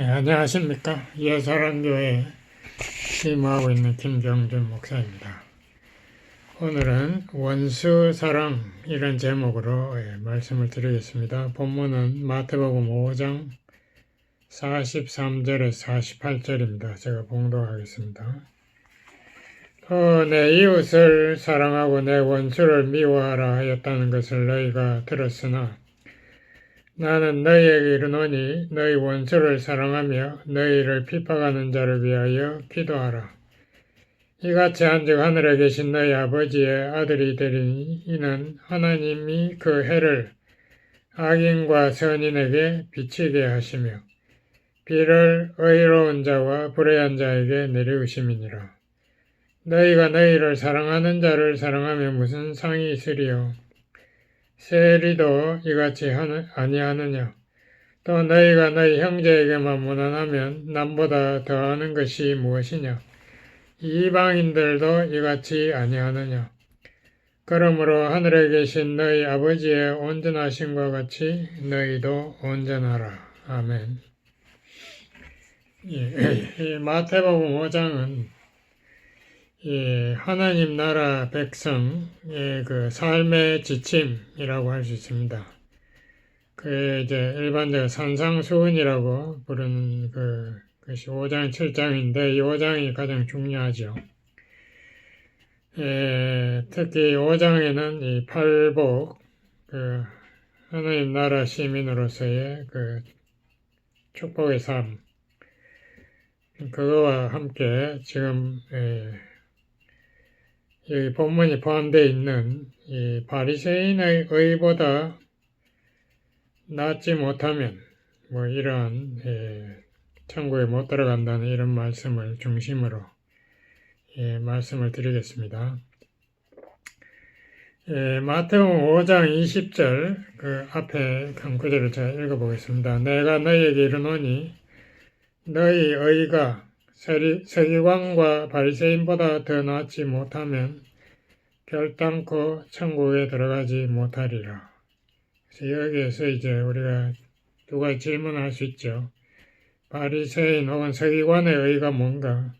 안녕하십니까. 예사랑교회 심호하고 있는 김경준 목사입니다. 오늘은 원수사랑 이런 제목으로 말씀을 드리겠습니다. 본문은 마태복음 5장 43절에서 48절입니다. 제가 봉독하겠습니다. 내 이웃을 사랑하고 내 원수를 미워하라 하였다는 것을 너희가 들었으나 나는 너희에게 이르노니 너희 원수를 사랑하며 너희를 핍박하는 자를 위하여 기도하라. 이같이 한즉 하늘에 계신 너희 아버지의 아들이 되리니 이는 하나님이 그 해를 악인과 선인에게 비치게 하시며 비를 의로운 자와 불의한 자에게 내리우심이니라. 너희가 너희를 사랑하는 자를 사랑하면 무슨 상이 있으리요? 세리도 이같이 아니하느냐? 또 너희가 너희 형제에게만 무난하면 남보다 더하는 것이 무엇이냐? 이방인들도 이같이 아니하느냐? 그러므로 하늘에 계신 너희 아버지의 온전하심과 같이 너희도 온전하라. 아멘. 이 마태복음 5장은 하나님 나라 백성의 그 삶의 지침이라고 할 수 있습니다. 그 이제 일반적으로 산상수훈이라고 부르는 그것이 5장, 7장인데 이 5장이 가장 중요하죠. 특히 5장에는 이 팔복, 그 하나님 나라 시민으로서의 그 축복의 삶, 그거와 함께 지금 여기 본문이 포함되어 있는 이 바리새인의 의보다 낫지 못하면 이러한 천국에 못 들어간다는 이런 말씀을 중심으로 말씀을 드리겠습니다. 마태복음 5장 20절 그 앞에 한 구절을 제가 읽어보겠습니다. 내가 너희에게 이르노니 너희 의가 서기관과 바리새인보다 더 낫지 못하면 결단코 천국에 들어가지 못하리라. 그래서 여기에서 이제 우리가 두 가지 질문을 할 수 있죠. 바리새인 혹은 서기관의 의가 뭔가,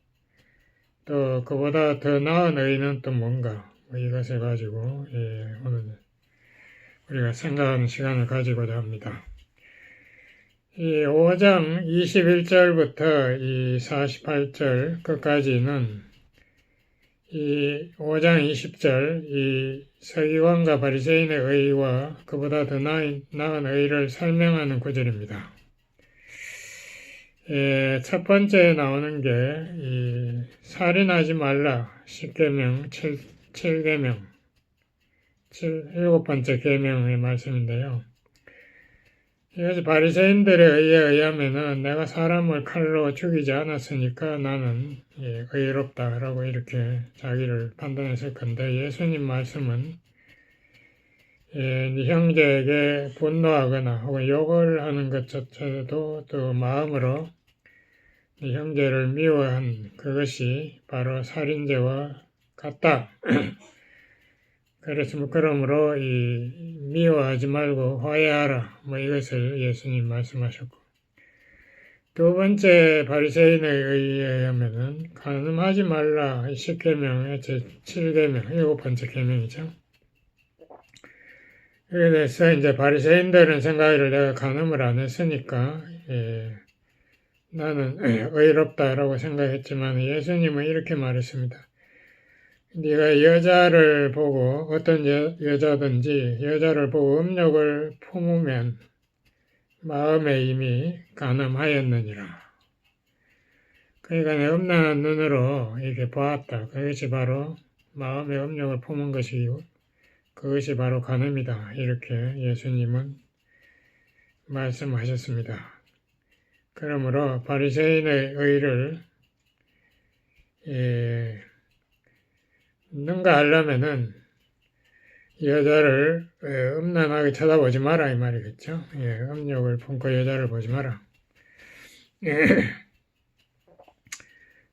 또 그보다 더 나은 의는 또 뭔가, 이것을 가지고 오늘 우리가 생각하는 시간을 가지고자 합니다. 이 5장 21절부터 이 48절 끝까지는 이 5장 20절 이 서기관과 바리새인의 의와 그보다 더 나은 의를 설명하는 구절입니다. 첫 번째 나오는 게 이 살인하지 말라 10계명 7계명 7번째 계명의 말씀인데요. 이것이 바리새인들의 의에 의하면은 내가 사람을 칼로 죽이지 않았으니까 나는 의롭다라고 이렇게 자기를 판단했을 건데, 예수님 말씀은 네 형제에게 분노하거나 혹은 욕을 하는 것조차도 또 마음으로 네 형제를 미워한 그것이 바로 살인죄와 같다. 그래서 그러므로 미워하지 말고 화해하라 이것을 예수님 말씀하셨고, 두 번째 바리새인의 의에 의하면은 간음하지 말라 10계명의 제7계명 7번째 계명이죠. 그래서 이제 바리새인들은 생각을 내가 간음을 안 했으니까 나는 의롭다라고 생각했지만 예수님은 이렇게 말했습니다. 네가 여자를 보고 어떤 여자든지 여자를 보고 음욕을 품으면 마음에 이미 간음하였느니라. 그러니까 내 음란한 눈으로 이렇게 보았다. 그것이 바로 마음에 음욕을 품은 것이고 그것이 바로 간음이다. 이렇게 예수님은 말씀하셨습니다. 그러므로 바리새인의 의를 능가하려면은 여자를 음란하게 쳐다보지 마라 이 말이겠죠. 음욕을 품고 여자를 보지 마라.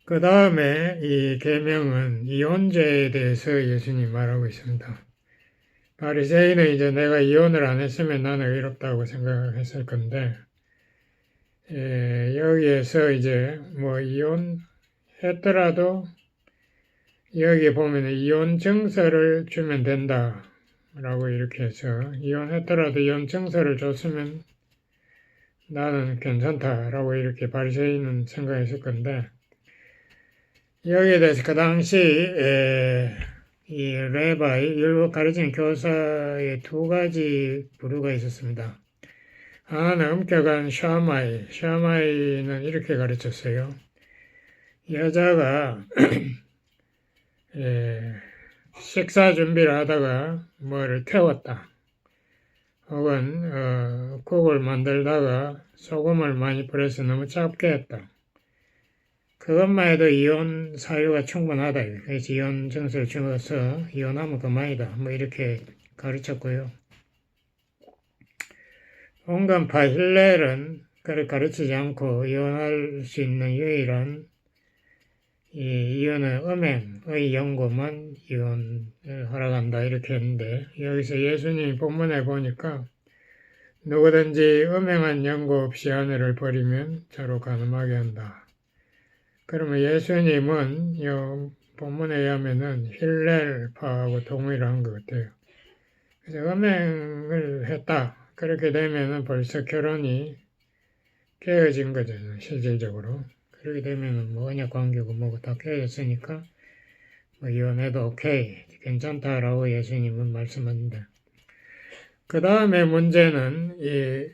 그 다음에 이 계명은 이혼죄에 대해서 예수님 말하고 있습니다. 바리새인은 이제 내가 이혼을 안 했으면 나는 의롭다고 생각했을 건데, 여기에서 이제 뭐 이혼했더라도 여기 보면 이혼 증서를 주면 된다 라고 이렇게 해서 이혼했더라도 이혼 증서를 줬으면 나는 괜찮다 라고 이렇게 바리새인은 생각했을 건데, 여기에 대해서 그 당시 이 레바이, 율법 가르치는 교사의 두 가지 부류가 있었습니다. 하나는 엄격한 샤마이는 이렇게 가르쳤어요. 여자가 식사 준비를 하다가 뭐를 태웠다, 혹은 국을 만들다가 소금을 많이 뿌려서 너무 짧게 했다, 그것만 해도 이혼 사유가 충분하다. 그래서 이혼 증서를 주어서 이혼하면 그만이다. 뭐 이렇게 가르쳤고요. 온갖 바힐렐은 그를 가르치지 않고 이혼할 수 있는 유일한 이혼의 음행의 연고만 이혼을 허락한다 이렇게 했는데, 여기서 예수님 본문에 보니까 누구든지 음행한 연고 없이 아내를 버리면 저로 간음하게 한다. 그러면 예수님은 이 본문에 의하면은 힐렐파하고 동일한 것 같아요. 그래서 음행을 했다. 그렇게 되면은 벌써 결혼이 깨어진 거잖아요, 실질적으로. 그렇게 되면은 뭐 언약 관계고 뭐고 다 깨어졌으니까 뭐 이혼해도 오케이, 괜찮다라고 예수님은 말씀하는데, 그 다음에 문제는 이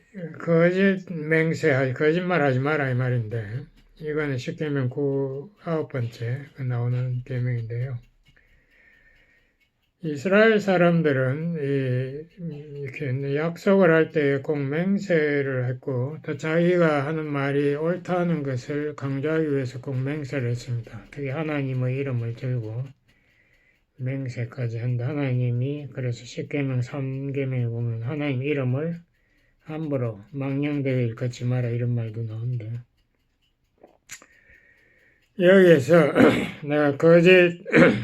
거짓말하지 마라 이 말인데, 이거는 십계명 9번째 나오는 계명인데요. 이스라엘 사람들은 이렇게 약속을 할 때 꼭 맹세를 했고, 또 자기가 하는 말이 옳다는 것을 강조하기 위해서 꼭 맹세를 했습니다. 그게 하나님의 이름을 들고 맹세까지 한다. 하나님이 그래서 십계명 3계명에 보면 하나님 이름을 함부로 망령되게 걷지 마라 이런 말도 나오는데, 여기에서 내가 거짓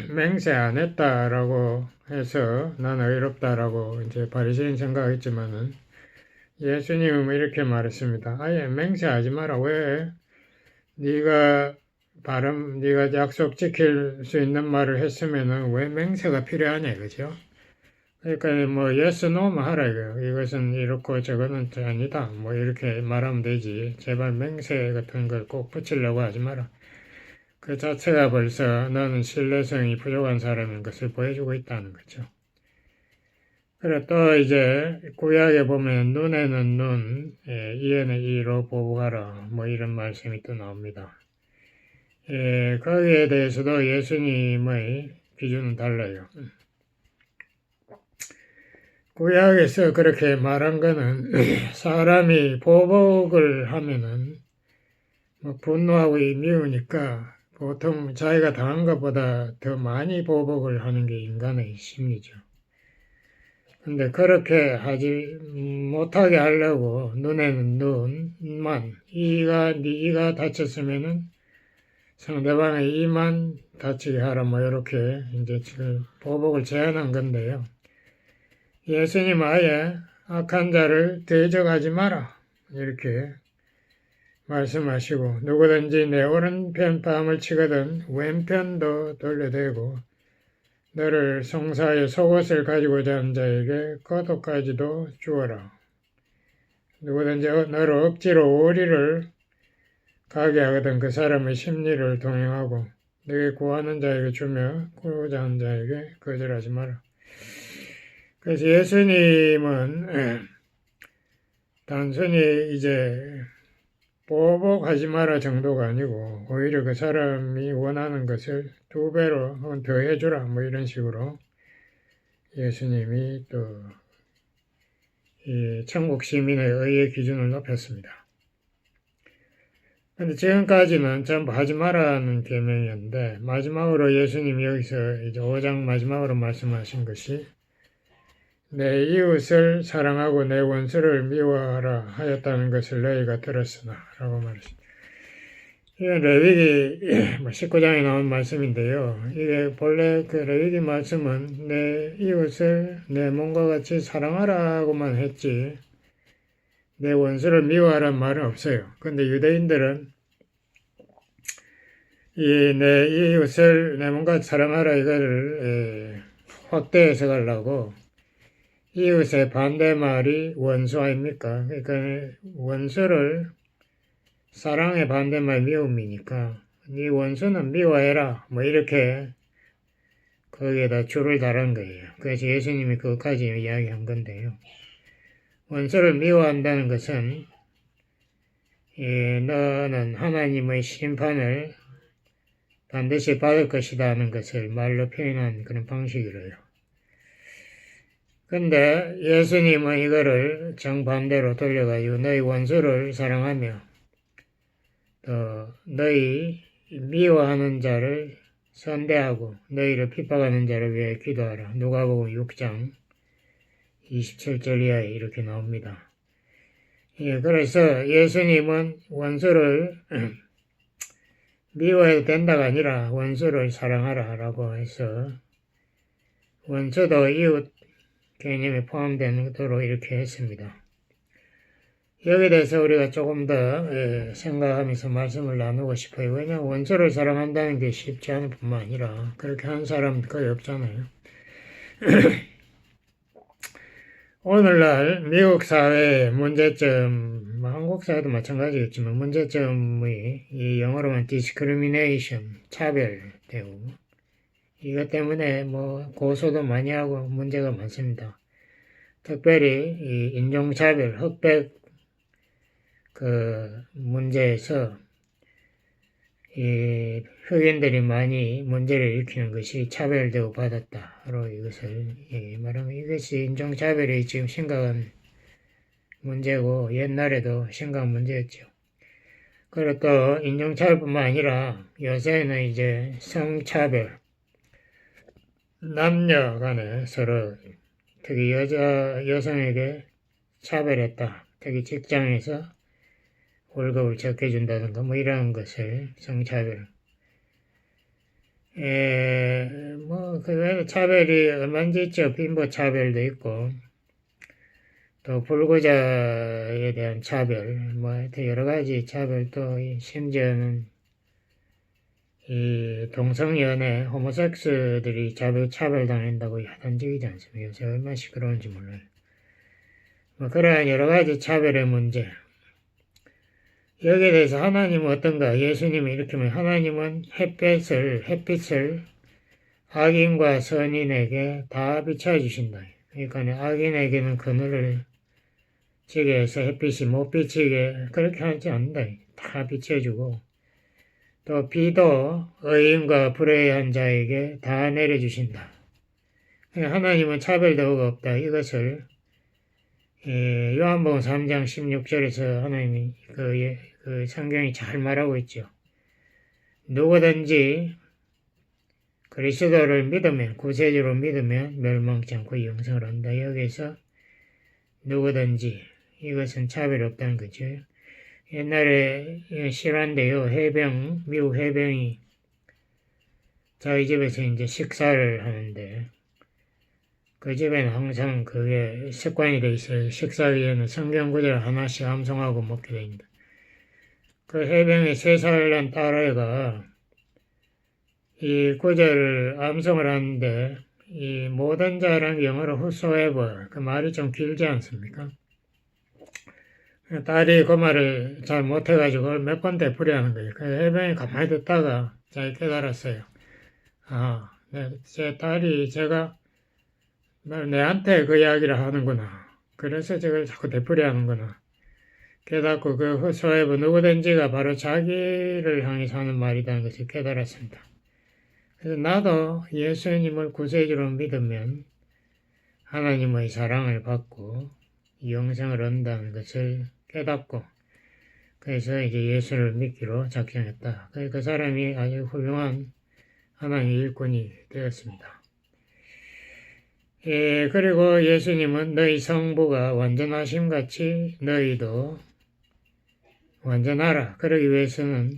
맹세 안 했다라고 해서 나는 의롭다라고 이제 바리새인 생각했지만은, 예수님은 이렇게 말했습니다. 아예 맹세하지 마라. 왜? 네가 약속 지킬 수 있는 말을 했으면은 왜 맹세가 필요하냐 이거죠. 그러니까 뭐 yes, no만 하라 이거예요. 이것은 이렇고 저거는 아니다. 뭐 이렇게 말하면 되지. 제발 맹세 같은 걸 꼭 붙이려고 하지 마라. 그 자체가 벌써 너는 신뢰성이 부족한 사람인 것을 보여주고 있다는 거죠. 그래 또 이제 구약에 보면 눈에는 눈, 이에는 이로 보복하라 뭐 이런 말씀이 또 나옵니다. 거기에 대해서도 예수님의 기준은 달라요. 구약에서 그렇게 말한 거는 사람이 보복을 하면은 뭐 분노하고 미우니까 보통 자기가 당한 것보다 더 많이 보복을 하는 게 인간의 심리죠. 근데 그렇게 하지 못하게 하려고 눈에는 눈만, 이가 다쳤으면은 상대방의 이만 다치게 하라 뭐 이렇게 이제 지금 보복을 제한한 건데요. 예수님 아예 악한 자를 대적하지 마라 이렇게 말씀하시고, 누구든지 내 오른편 뺨을 치거든 왼편도 돌려대고 너를 송사하여 속옷을 가지고자 하는 자에게 겉옷까지도 주어라. 누구든지 너를 억지로 오리를 가게 하거든 그 사람의 심리를 동행하고 너에게 구하는 자에게 주며 구하고자 하는 자에게 거절하지 마라. 그래서 예수님은 단순히 이제 보복하지 마라 정도가 아니고 오히려 그 사람이 원하는 것을 2배로 혹은 더 해주라 뭐 이런 식으로 예수님이 또 이 천국 시민의 의의 기준을 높였습니다. 근데 지금까지는 전부 하지 마라는 계명이었는데, 마지막으로 예수님이 여기서 이제 5장 마지막으로 말씀하신 것이 내 이웃을 사랑하고 내 원수를 미워하라 하였다는 것을 너희가 들었으나 라고 말했습니다. 이게 레위기 19장에 나온 말씀인데요. 이게 본래 그 레위기 말씀은 내 이웃을 내 몸과 같이 사랑하라고만 했지 내 원수를 미워하라는 말은 없어요. 근데 유대인들은 내 이웃을 내 몸과 사랑하라 이거를 확대 해석하려고 이웃의 반대말이 원수 아닙니까? 그러니까 원수를 사랑의 반대말 미움이니까 네 원수는 미워해라 뭐 이렇게 거기에다 줄을 달은 거예요. 그래서 예수님이 그것까지 이야기한 건데요. 원수를 미워한다는 것은 너는 하나님의 심판을 반드시 받을 것이다 하는 것을 말로 표현한 그런 방식이래요. 근데 예수님은 이거를 정반대로 돌려가지고 너희 원수를 사랑하며 또 너희 미워하는 자를 선대하고 너희를 핍박하는 자를 위해 기도하라. 누가복음 6장 27절 이하에 이렇게 나옵니다. 그래서 예수님은 원수를 미워해도 된다가 아니라 원수를 사랑하라 라고 해서 원수도 이웃 개념에 포함되도록 이렇게 했습니다. 여기에 대해서 우리가 조금 더 생각하면서 말씀을 나누고 싶어요. 왜냐하면 원수를 사랑한다는 게 쉽지 않을 뿐만 아니라 그렇게 한 사람 거의 없잖아요. 오늘날 미국 사회의 문제점, 한국 사회도 마찬가지겠지만 문제점이 이 영어로는 discrimination, 차별되고 이것 때문에 뭐 고소도 많이 하고 문제가 많습니다. 특별히 이 인종차별, 흑백 그 문제에서 이 흑인들이 많이 문제를 일으키는 것이 차별되고 받았다로 이것을 말하면 이것이 인종차별이 지금 심각한 문제고 옛날에도 심각한 문제였죠. 그리고 또 인종차별뿐만 아니라 요새는 이제 성차별, 남녀 간에 서로 특히 여성에게 차별했다. 특히 직장에서 월급을 적게 준다든가 뭐 이런 것을 성차별. 뭐 그 외에 차별이 얼마든지 있죠. 빈부 차별도 있고 또 불구자에 대한 차별, 뭐 하여튼 여러 가지 차별도 심지어는 이 동성연애 호모섹스들이 차별당한다고 야단적이지 않습니까? 요새 얼마나 시끄러운지 몰라요. 뭐 그러한 여러 가지 차별의 문제. 여기에 대해서 하나님은 어떤가? 예수님이 이렇게 말해요. 하나님은 햇빛을 악인과 선인에게 다 비춰주신다. 그러니까 악인에게는 그늘을 지게 해서 햇빛이 못 비치게 그렇게 하지 않는다. 다 비춰주고 또 비도 의인과 불의한 자에게 다 내려주신다. 하나님은 차별도가 없다. 이것을 요한복음 3장 16절에서 하나님이 그 성경이 잘 말하고 있죠. 누구든지 그리스도를 믿으면 구세주로 믿으면 멸망치 않고 영생을 한다. 여기서 누구든지 이것은 차별 없다는 거죠. 옛날에 실화인데요. 미국 해병이 저희 집에서 이제 식사를 하는데 그 집에는 항상 그게 습관이 돼 있어요. 식사 위에는 성경 구절 하나씩 암송하고 먹게 됩니다. 그 해병의 3살 난 딸아이가 이 구절을 암송을 하는데 이 모든 자랑 영어로 whosoever 그 말이 좀 길지 않습니까? 딸이 그 말을 잘 못해가지고 몇 번 되풀이하는 거예요. 그 해병이 가만히 듣다가 잘 깨달았어요. 제 딸이 제가 내한테 그 이야기를 하는구나. 그래서 저걸 자꾸 되풀이하는구나. 깨닫고 그 whosoever 누구든지가 바로 자기를 향해서 하는 말이라는 것을 깨달았습니다. 그래서 나도 예수님을 구세주로 믿으면 하나님의 사랑을 받고 영생을 얻는다는 것을 깨닫고 그래서 이제 예수를 믿기로 작정했다. 그 사람이 아주 훌륭한 하나님의 일꾼이 되었습니다. 그리고 예수님은 너희 성부가 완전하심같이 너희도 완전하라. 그러기 위해서는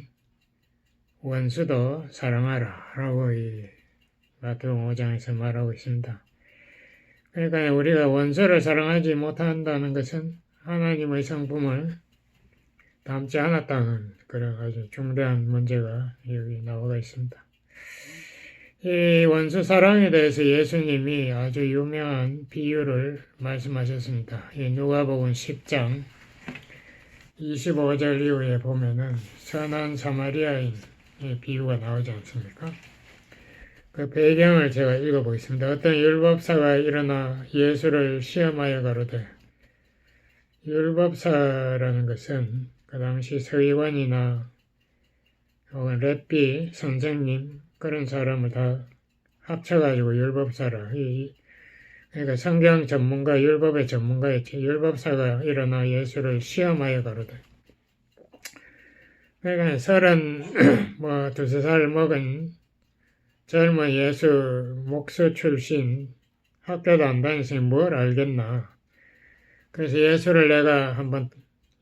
원수도 사랑하라. 라고 이 마태복음 5장에서 말하고 있습니다. 그러니까 우리가 원수를 사랑하지 못한다는 것은 하나님의 성품을 담지 않았다는 그런 아주 중대한 문제가 여기 나와 있습니다. 이 원수 사랑에 대해서 예수님이 아주 유명한 비유를 말씀하셨습니다. 이 누가복음 10장 25절 이후에 보면은 선한 사마리아인의 비유가 나오지 않습니까? 그 배경을 제가 읽어보겠습니다. 어떤 율법사가 일어나 예수를 시험하여 가로되, 율법사라는 것은 그 당시 서기관이나 혹은 랩비 선생님 그런 사람을 다 합쳐가지고 율법사라. 그러니까 성경 전문가, 율법의 전문가였지. 율법사가 일어나 예수를 시험하여 가로되. 그러니까 32살 먹은 젊은 예수 목수 출신, 학교도 안 다니시니 뭘 알겠나. 그래서 예수를 내가 한번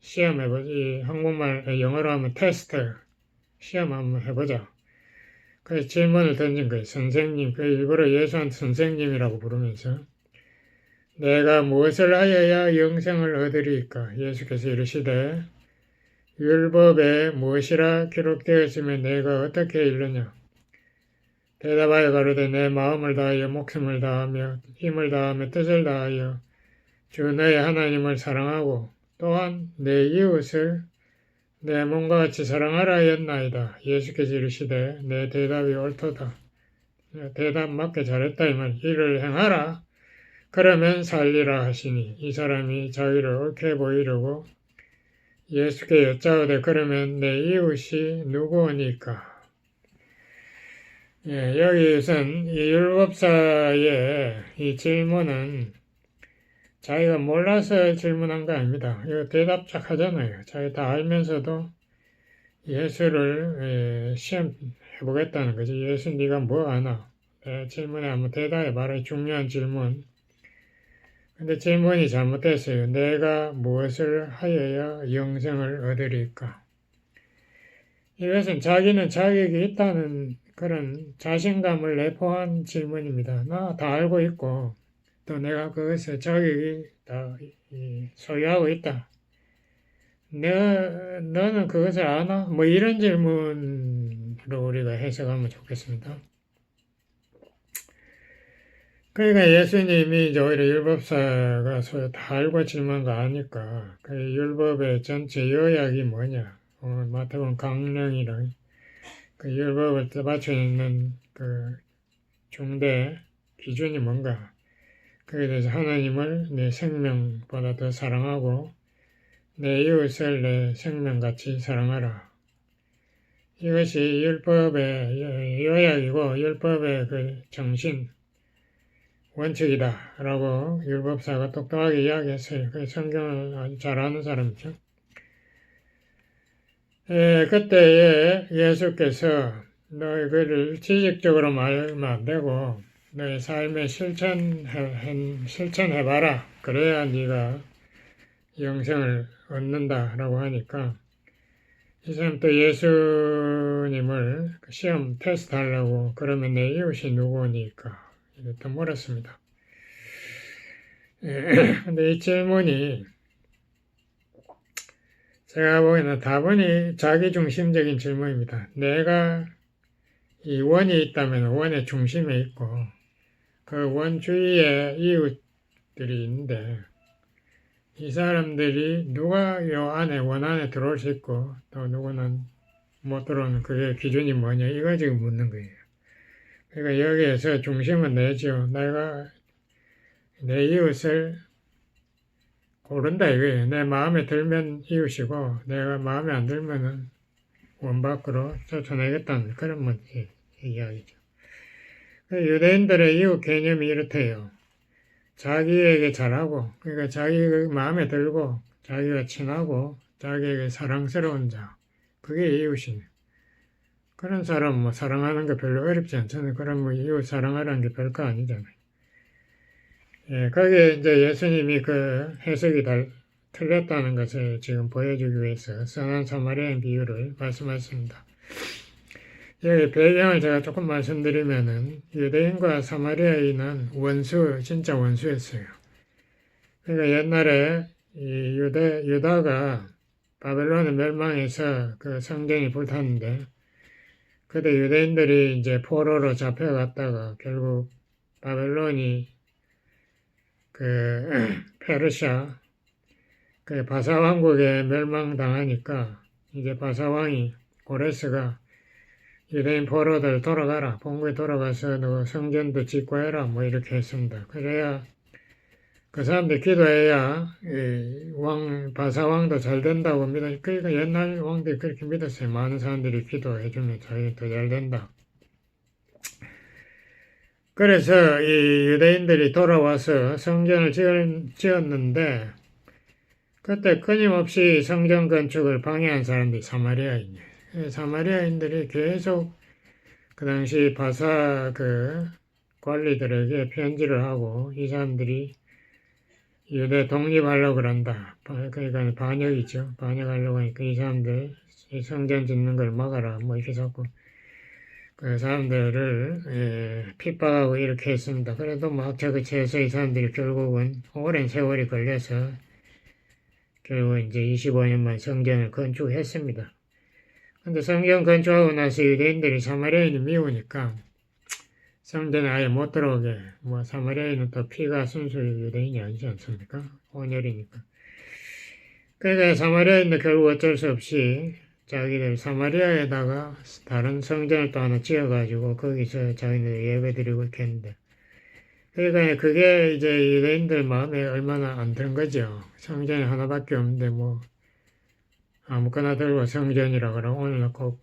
시험해보지. 한국말, 영어로 하면 테스트, 시험 한번 해보자. 그래서 질문을 던진 거예요. 선생님, 그 일부러 예수한테 선생님이라고 부르면서 내가 무엇을 하여야 영생을 얻으리까? 예수께서 이르시되 율법에 무엇이라 기록되었으면 내가 어떻게 읽느냐? 대답하여 가로되 내 마음을 다하여 목숨을 다하며 힘을 다하며 뜻을 다하여 주 너의 하나님을 사랑하고 또한 내 이웃을 내 몸과 같이 사랑하라 하였나이다. 예수께서 이르시되 내 대답이 옳도다. 대답 맞게 잘했다 이 말. 이를 행하라. 그러면 살리라 하시니 이 사람이 자기를 옳게 보이려고 예수께 여짜오되 그러면 내 이웃이 누구니까? 여기선 이 율법사의 이 질문은 자기가 몰라서 질문한 거 아닙니다. 이거 대답 쫙 하잖아요. 자기 다 알면서도 예수를 시험해보겠다는 거지. 예수 네가 뭐 아나? 질문에 한번 대답해봐라. 중요한 질문. 근데 질문이 잘못됐어요. 내가 무엇을 하여야 영생을 얻으리까? 이것은 자기는 자격이 있다는 그런 자신감을 내포한 질문입니다. 나 다 알고 있고 또 내가 그것에 자격이 다 소유하고 있다. 너는 그것을 아나? 뭐 이런 질문으로 우리가 해석하면 좋겠습니다. 그러니까 예수님이 이제 오히려 율법사가 소유 다 알고 질문한 거 아니까 그 율법의 전체 요약이 뭐냐? 마태복음 강령이랑 그 율법을 떠받쳐 있는 그 중대 기준이 뭔가? 그에 대해서 하나님을 내 생명보다 더 사랑하고 내 이웃을 내 생명같이 사랑하라. 이것이 율법의 요약이고 율법의 그 정신, 원칙이다 라고 율법사가 똑똑하게 이야기했어요. 그 성경을 아주 잘 아는 사람이죠. 그때에 예수께서 너희를 지식적으로 말하면 안 되고 너의 삶에 실천해봐라. 그래야 네가 영생을 얻는다라고 하니까 이 사람 또 예수님을 시험 테스트 하려고 그러면 내 이웃이 누구니까 이렇게 물었습니다. 근데 이 질문이 제가 보기에는 다분히 자기중심적인 질문입니다. 내가 이 원이 있다면 원의 중심에 있고 그 원 주위에 이웃들이 있는데 이 사람들이 누가 요 안에 원 안에 들어올 수 있고 또 누구는 못 들어오는 그게 기준이 뭐냐 이거 지금 묻는 거예요. 그러니까 여기에서 중심은 내죠. 내가 내 이웃을 고른다 이거예요. 내 마음에 들면 이웃이고 내가 마음에 안 들면은 원 밖으로 쫓아내겠다는 그런 이야기죠. 유대인들의 이웃 개념이 이렇대요. 자기에게 잘하고 그러니까 자기가 마음에 들고 자기가 친하고 자기에게 사랑스러운 자 그게 이웃이네. 그런 사람 뭐 사랑하는 게 별로 어렵지 않잖아요. 그럼 뭐 이웃 사랑하라는 게 별거 아니잖아요. 거기에 이제 예수님이 그 해석이 틀렸다는 것을 지금 보여주기 위해서 선한 사마리아인 비유를 말씀하셨습니다. 여기 배경을 제가 조금 말씀드리면은 유대인과 사마리아인은 진짜 원수였어요. 그러니까 옛날에 이 유다가 바벨론에 멸망해서 그 성전이 불탔는데, 그때 유대인들이 이제 포로로 잡혀갔다가 결국 바벨론이 그 페르시아 그 바사 왕국에 멸망당하니까 이제 바사 왕이 고레스가 유대인 포로들 돌아가라, 본국에 돌아가서 너 성전도 짓고 해라, 뭐 이렇게 했습니다. 그래야 그 사람들 기도해야 바사 왕도 잘 된다고 믿어. 그러니까 옛날 왕들이 그렇게 믿었어요. 많은 사람들이 기도해주면 자기 더 잘 된다. 그래서 이 유대인들이 돌아와서 성전을 지었는데 그때 끊임없이 성전 건축을 방해한 사람들이 사마리아인이에요. 사마리아인들이 계속 그 당시 바사 그 관리들에게 편지를 하고 이 사람들이 유대 독립하려고 그런다. 그러니까 반역이죠. 반역하려고 하니까 이 사람들 이 성전 짓는 걸 막아라. 뭐 이렇게 자꾸 그 사람들을 핍박하고 이렇게 했습니다. 그래도 막 저그치해서 이 사람들이 결국은 오랜 세월이 걸려서 결국 이제 25년만 성전을 건축했습니다. 근데 성전 건축하고 나서 유대인들이 사마리아인이 미우니까 성전에 아예 못 들어오게, 뭐 사마리아인은 또 피가 순수 유대인이 아니지 않습니까? 혼혈이니까. 그러니까 사마리아인도 결국 어쩔 수 없이 자기들 사마리아에다가 다른 성전을 또 하나 지어가지고 거기서 자기들 예배드리고 이렇게 했는데, 그러니까 그게 이제 유대인들 마음에 얼마나 안 드는 거죠. 성전이 하나밖에 없는데 뭐 아무거나 들고 성전이라 그러고 오늘날 꼭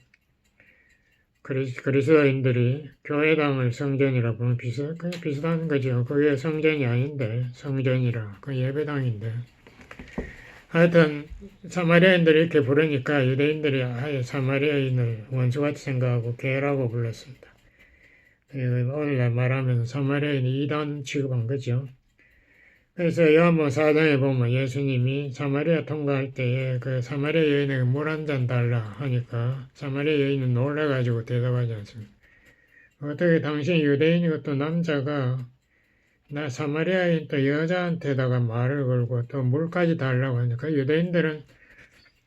그리스도인들이 교회당을 성전이라 보면 비슷한 거죠. 그게 성전이 아닌데 성전이라 그 예배당인데. 하여튼 사마리아인들이 이렇게 부르니까 유대인들이 아예 사마리아인을 원수같이 생각하고 개라고 불렀습니다. 오늘날 말하면 사마리아인이 이단 취급한 거죠. 그래서 요한복음 4장에 보면 예수님이 사마리아 통과할 때에 그 사마리아 여인에게 물 한 잔 달라 하니까 사마리아 여인은 놀라가지고 대답하지 않습니다. 어떻게 당신 유대인이고 또 남자가 나 사마리아인 또 여자한테다가 말을 걸고 또 물까지 달라고 하니까 유대인들은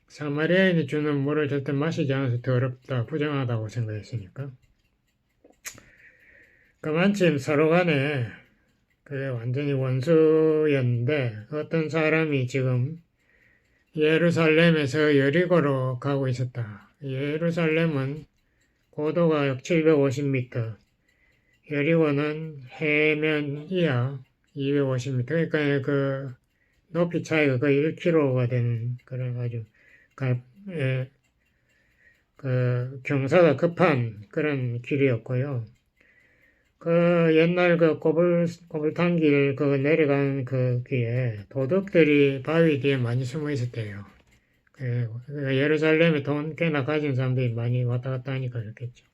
사마리아인이 주는 물을 절대 마시지 않아서 더럽다, 부정하다고 생각했으니까. 그만큼 서로 간에 그게 완전히 원수였는데 어떤 사람이 지금 예루살렘에서 여리고로 가고 있었다. 예루살렘은 고도가 약 750m, 여리고는 해면 이하 250m. 그러니까 그 높이 차이가 거의 1km가 되는 그런 아주 그 경사가 급한 그런 길이었고요. 그 옛날 그 꼬불탕길 그 내려간 그 길에 도둑들이 바위 뒤에 많이 숨어 있었대요. 그 예루살렘에 돈 꽤나 가진 사람들이 많이 왔다 갔다 하니까 그렇겠죠.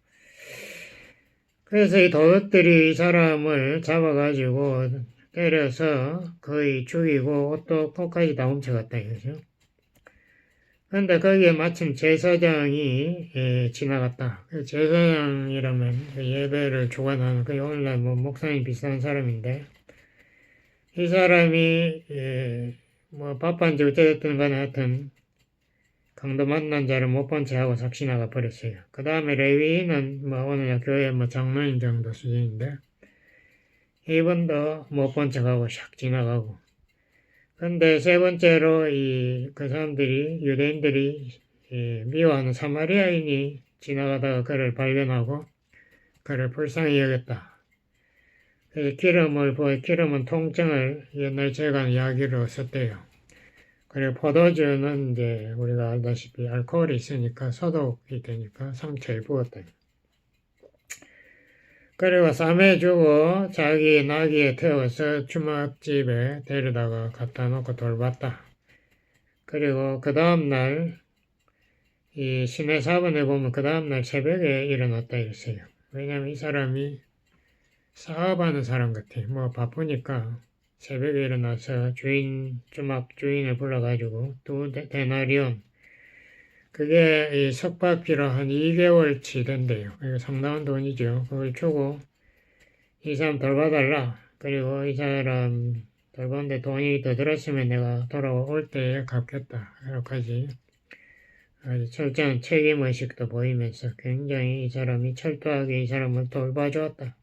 그래서 이 도둑들이 이 사람을 잡아가지고 때려서 거의 죽이고 옷도 코까지 다 훔쳐갔다 이거죠. 근데 거기에 마침 제사장이 지나갔다. 제사장이라면 예배를 주관하는 그 오늘날 뭐 목사님 비슷한 사람인데 이 사람이 뭐 바쁜지 어쨌든 간에 하여튼 강도 만난 자를 못 본 채 하고 싹 지나가 버렸어요. 그 다음에 레위인은 뭐 오늘날 교회 뭐 장로인 정도 수준인데 이분도 못 본 척하고 싹 지나가고. 근데 세 번째로 그 사람들이 유대인들이 미워하는 사마리아인이 지나가다가 그를 발견하고 그를 불쌍히 여겼다. 그래서 기름은 통증을 옛날 제가 이야기로 썼대요. 그리고 포도주는 이제 우리가 알다시피 알코올이 있으니까 소독이 되니까 상처에 부었다. 그리고 쌈해 주고 자기 나귀에 태워서 주막집에 데려다가 갖다 놓고 돌봤다. 그리고 그 다음날 이 신의 사본에 보면 그 다음날 새벽에 일어났다 이랬어요. 왜냐면 이 사람이 사업하는 사람 같아. 뭐 바쁘니까 새벽에 일어나서 주막 주인을 불러가지고 데나리온 그게 이 석박비로 한 2개월치 된대요. 이거 상당한 돈이죠. 그걸 주고 이 사람 돌봐달라. 그리고 이 사람 돌보는데 돈이 더 들었으면 내가 돌아올 때에 갚겠다. 이렇게까지 아주 철저한 책임의식도 보이면서 굉장히 이 사람이 철저하게 이 사람을 돌봐주었다.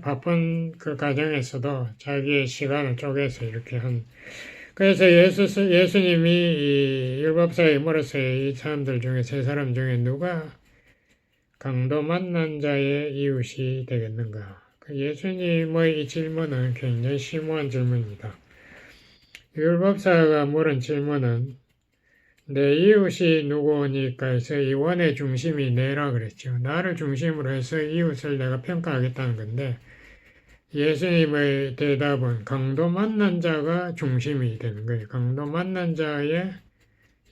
바쁜 그 가정에서도 자기의 시간을 쪼개서 이렇게 그래서 예수님이 이 율법사의 이모로서의 이 사람들 중에 세 사람 중에 누가 강도 만난 자의 이웃이 되겠는가? 예수님의 이 질문은 굉장히 심오한 질문입니다. 율법사가 물은 질문은 내 이웃이 누구니까 해서 이 원의 중심이 내라 그랬죠. 나를 중심으로 해서 이웃을 내가 평가하겠다는 건데 예수님의 대답은 강도 만난 자가 중심이 되는 거예요. 강도 만난 자의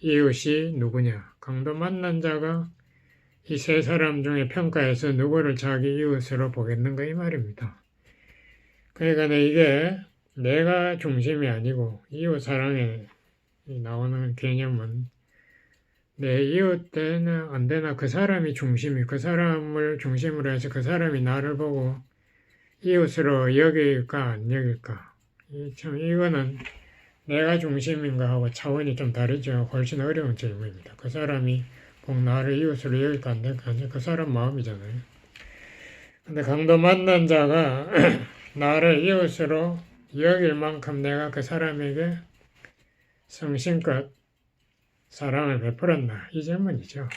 이웃이 누구냐? 강도 만난 자가 이 세 사람 중에 평가해서 누구를 자기 이웃으로 보겠는가 이 말입니다. 그러니까 이게 내가 중심이 아니고 이웃 사랑에 나오는 개념은 내 이웃 되나 안 되나 그 사람이 중심이 그 사람을 중심으로 해서 그 사람이 나를 보고 이웃으로 여길까 안 여길까 참 이거는 내가 중심인가 하고 차원이 좀 다르죠. 훨씬 어려운 질문입니다. 그 사람이 꼭 나를 이웃으로 여길까 안 될까 그 사람 마음이잖아요. 근데 강도 만난 자가 나를 이웃으로 여길 만큼 내가 그 사람에게 성심껏 사랑을 베풀었나 이 질문이죠.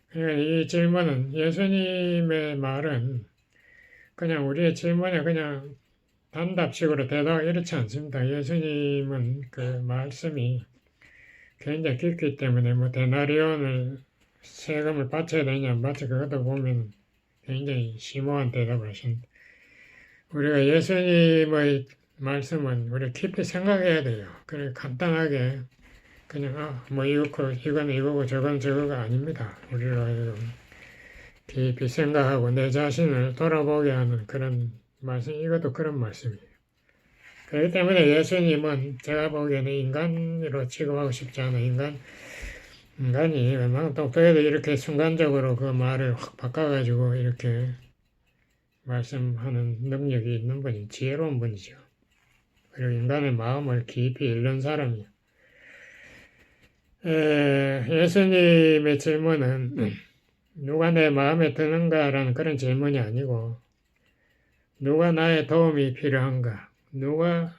그러니까 이 질문은 예수님의 말은 그냥 우리의 질문에 그냥 단답식으로 대답 이렇지 않습니다. 예수님은 그 말씀이 굉장히 깊기 때문에 뭐 데나리온을 세금을 바쳐야 되냐 안 바쳐 그것도 보면 굉장히 심오한 대답을 하신다. 우리가 예수님의 말씀은 우리 깊이 생각해야 돼요. 그래 간단하게 그냥 뭐 이건 이거고 저건 저거가 아닙니다. 우리로 하여금 깊이 생각하고 내 자신을 돌아보게 하는 그런 말씀, 이것도 그런 말씀이에요. 그렇기 때문에 예수님은 제가 보기에는 인간으로 취급하고 싶지 않아. 인간이 웬만하면 똑똑해도 이렇게 순간적으로 그 말을 확 바꿔가지고 이렇게 말씀하는 능력이 있는 분이 지혜로운 분이죠. 그리고 인간의 마음을 깊이 읽는 사람이에요. 예수님의 질문은 누가 내 마음에 드는가라는 그런 질문이 아니고 누가 나의 도움이 필요한가, 누가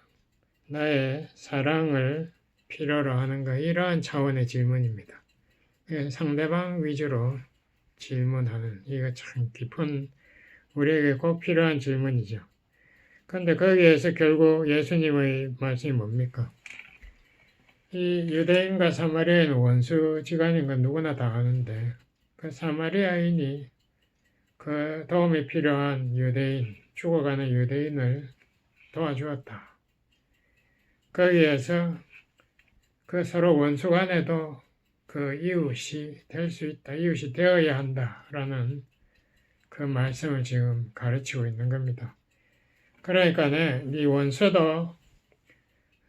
나의 사랑을 필요로 하는가 이러한 차원의 질문입니다. 상대방 위주로 질문하는 이거 참 깊은 우리에게 꼭 필요한 질문이죠. 그런데 거기에서 결국 예수님의 말씀이 뭡니까? 이 유대인과 사마리아인은 원수지간인 건 누구나 다 아는데 그 사마리아인이 그 도움이 필요한 유대인, 죽어가는 유대인을 도와주었다. 거기에서 그 서로 원수 간에도 그 이웃이 될 수 있다. 이웃이 되어야 한다라는 그 말씀을 지금 가르치고 있는 겁니다. 그러니까 이 원수도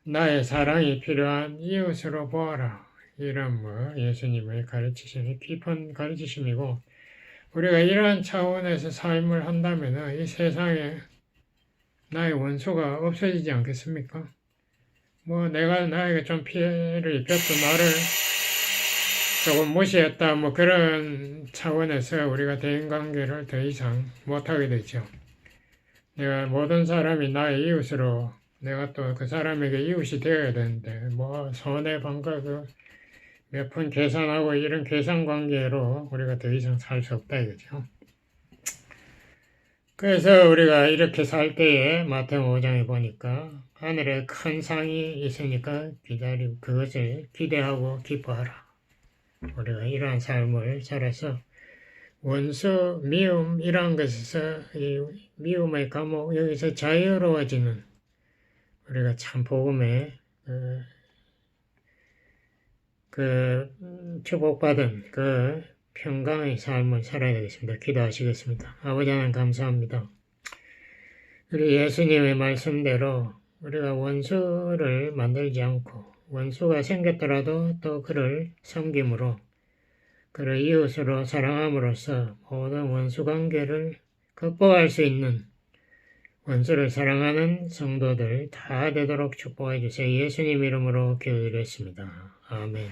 나의 사랑이 필요한 이웃으로 보아라. 이런 예수님의 가르치심이 깊은 가르치심이고 우리가 이러한 차원에서 삶을 한다면 이 세상에 나의 원수가 없어지지 않겠습니까? 내가 나에게 좀 피해를 입혔고 나를 조금 무시했다 그런 차원에서 우리가 대인관계를 더 이상 못하게 되죠. 내가 모든 사람이 나의 이웃으로 내가 또 그 사람에게 이웃이 되어야 되는데 손해반가 몇 푼 계산하고 이런 계산 관계로 우리가 더 이상 살 수 없다 이거죠. 그래서 우리가 이렇게 살 때에 마태복음 5장에 보니까 하늘에 큰 상이 있으니까 그것을 기대하고 기뻐하라. 우리가 이러한 삶을 살아서 원수, 미움 이러한 것에서 이 미움의 감옥 여기서 자유로워지는 우리가 참 복음에 축복받은 그 평강의 삶을 살아야 되겠습니다. 기도하시겠습니다. 아버지 하나님 감사합니다. 우리 예수님의 말씀대로 우리가 원수를 만들지 않고 원수가 생겼더라도 또 그를 섬김으로 그를 이웃으로 사랑함으로써 모든 원수 관계를 극복할 수 있는 원수를 사랑하는 성도들 다 되도록 축복해 주세요. 예수님 이름으로 기도드렸습니다. 아멘.